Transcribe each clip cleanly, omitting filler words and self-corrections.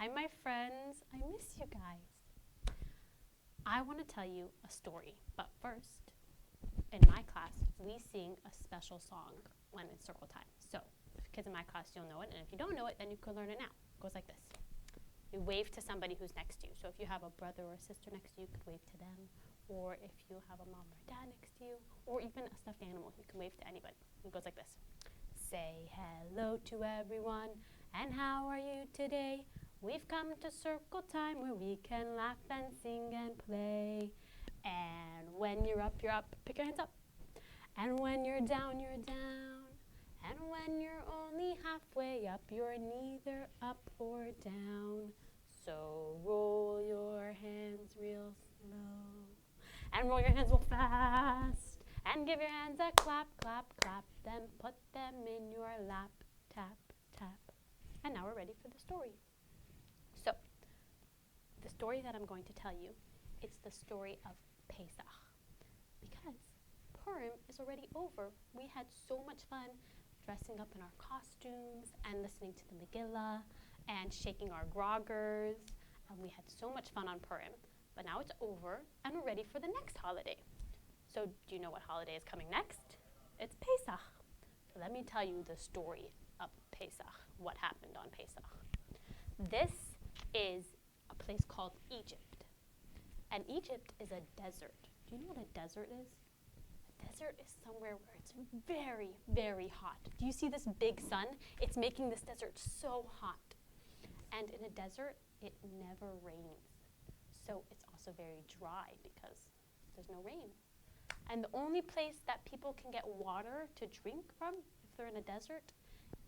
Hi, my friends. I miss you guys. I want to tell you a story, but first, in my class, we sing a special song when it's circle time. So, kids in my class, you'll know it, and if you don't know it, then you can learn it now. It goes like this. You wave to somebody who's next to you. So if you have a brother or a sister next to you, you could wave to them. Or if you have a mom or a dad next to you, or even a stuffed animal, you can wave to anybody. It goes like this. Say hello to everyone, and how are you today? We've come to circle time where we can laugh and sing and play. And when you're up, pick your hands up. And when you're down, you're down. And when you're only halfway up, you're neither up or down. So roll your hands real slow. And roll your hands real fast. And give your hands a clap, clap, clap. Then put them in your lap. Tap, tap. And now we're ready for the story. So, the story that I'm going to tell you, it's the story of Pesach. Because Purim is already over. We had so much fun dressing up in our costumes and listening to the Megillah and shaking our groggers. And we had so much fun on Purim. But now it's over and we're ready for the next holiday. So do you know what holiday is coming next? It's Pesach. So let me tell you the story of Pesach, what happened on Pesach. This is a place called Egypt. And Egypt is a desert. Do you know what a desert is? A desert is somewhere where it's very, very hot. Do you see this big sun? It's making this desert so hot. And in a desert, it never rains. So it's also very dry because there's no rain. And the only place that people can get water to drink from, if they're in a desert,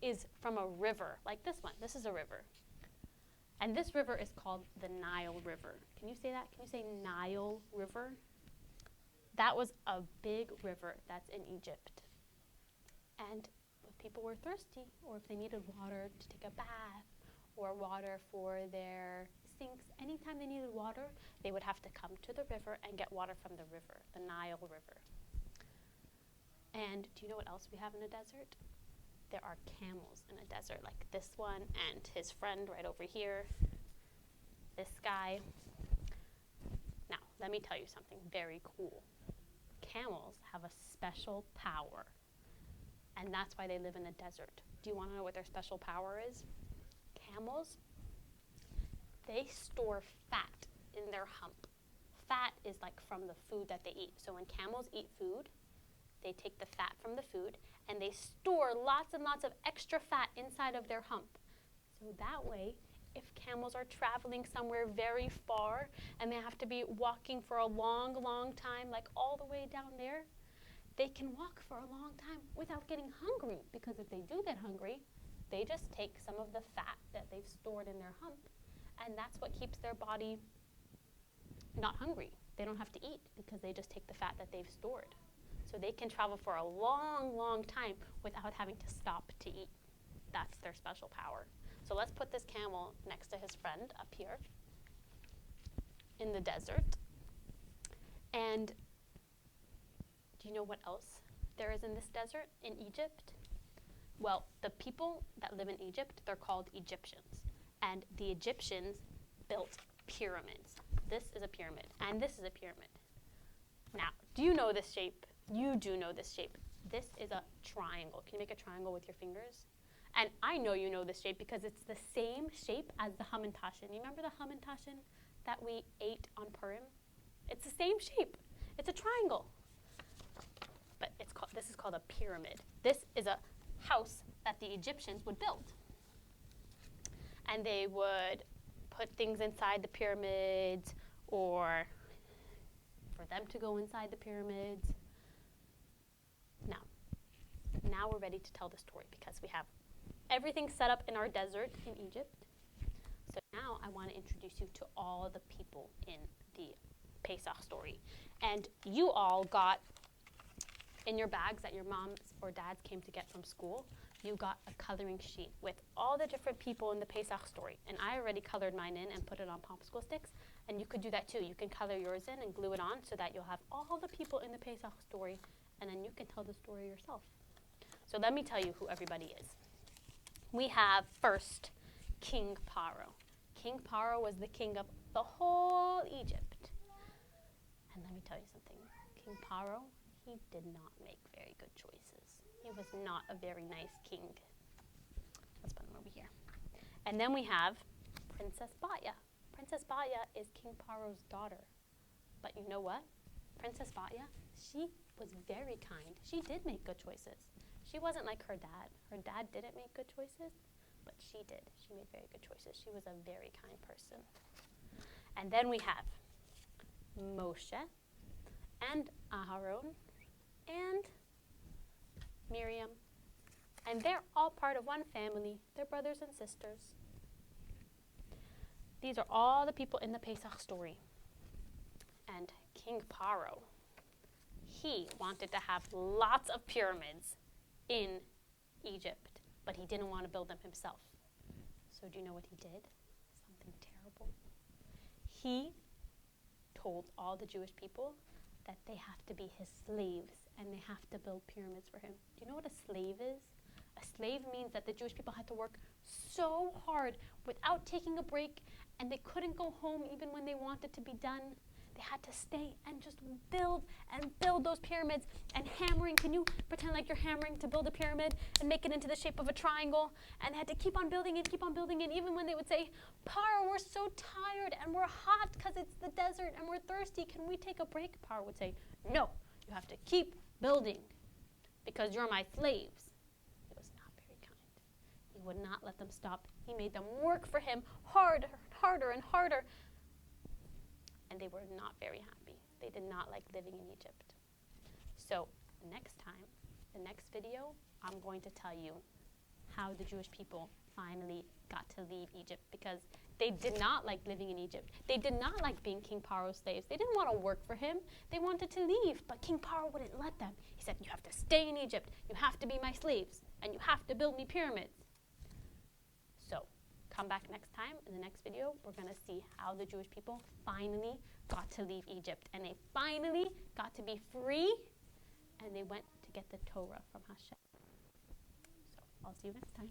is from a river, like this one. This is a river. And this river is called the Nile River. Can you say that? Can you say Nile River? That was a big river that's in Egypt. And if people were thirsty, or if they needed water to take a bath, or water for their sinks, anytime they needed water, they would have to come to the river and get water from the river, the Nile River. And do you know what else we have in a desert? There are camels in a desert, like this one and his friend right over here, this guy. Now, let me tell you something very cool. Camels have a special power, and that's why they live in a desert. Do you want to know what their special power is? Camels, they store fat in their hump. Fat is like from the food that they eat. So when camels eat food, they take the fat from the food and they store lots and lots of extra fat inside of their hump. So that way, if camels are traveling somewhere very far and they have to be walking for a long, long time, like all the way down there, they can walk for a long time without getting hungry, because if they do get hungry, they just take some of the fat that they've stored in their hump, and that's what keeps their body not hungry. They don't have to eat because they just take the fat that they've stored. So they can travel for a long, long time without having to stop to eat. That's their special power. So let's put this camel next to his friend up here in the desert. And do you know what else there is in this desert in Egypt? Well, the people that live in Egypt, they're called Egyptians. And the Egyptians built pyramids. This is a pyramid, and this is a pyramid. Now, do you know this shape? You do know this shape. This is a triangle. Can you make a triangle with your fingers? And I know you know this shape because it's the same shape as the hamantashen. You remember the hamantashen that we ate on Purim? It's the same shape. It's a triangle. But this is called a pyramid. This is a house that the Egyptians would build. And they would put things inside the pyramids, or for them to go inside the pyramids. Now we're ready to tell the story because we have everything set up in our desert in Egypt. So now I want to introduce you to all the people in the Pesach story. And you all got in your bags that your moms or dads came to get from school, you got a coloring sheet with all the different people in the Pesach story. And I already colored mine in and put it on popsicle sticks. And you could do that too. You can color yours in and glue it on so that you'll have all the people in the Pesach story, and then you can tell the story yourself. So let me tell you who everybody is. We have first King Paro. King Paro was the king of the whole Egypt. And let me tell you something. King Paro, he did not make very good choices. He was not a very nice king. Let's put him over here. And then we have Princess Batya. Princess Batya is King Paro's daughter. But you know what? Princess Batya, she was very kind. She did make good choices. She wasn't like her dad. Her dad didn't make good choices, but she did. She made very good choices. She was a very kind person. And then we have Moshe and Aharon and Miriam. And they're all part of one family. They're brothers and sisters. These are all the people in the Pesach story. And King Paro, he wanted to have lots of pyramids in Egypt, but he didn't want to build them himself. So do you know what he did? Something terrible. He told all the Jewish people that they have to be his slaves and they have to build pyramids for him. Do you know what a slave is? A slave means that the Jewish people had to work so hard without taking a break, and they couldn't go home even when they wanted to be done. They had to stay and just build and build those pyramids and hammering. Can you pretend like you're hammering to build a pyramid and make it into the shape of a triangle? And they had to keep on building it, even when they would say, Paro, we're so tired and we're hot because it's the desert and we're thirsty. Can we take a break? Paro would say, no, you have to keep building because you're my slaves. He was not very kind. He would not let them stop. He made them work for him harder and harder. And they were not very happy. They did not like living in Egypt. So next time, the next video, I'm going to tell you how the Jewish people finally got to leave Egypt, because they did not like living in Egypt. They did not like being King Paro's slaves. They didn't want to work for him. They wanted to leave, but King Paro wouldn't let them. He said, you have to stay in Egypt. You have to be my slaves, and you have to build me pyramids. So come back next time. In the next video, we're going to see how the Jewish people finally got to leave Egypt. And they finally got to be free, and they went to get the Torah from Hashem. So I'll see you next time.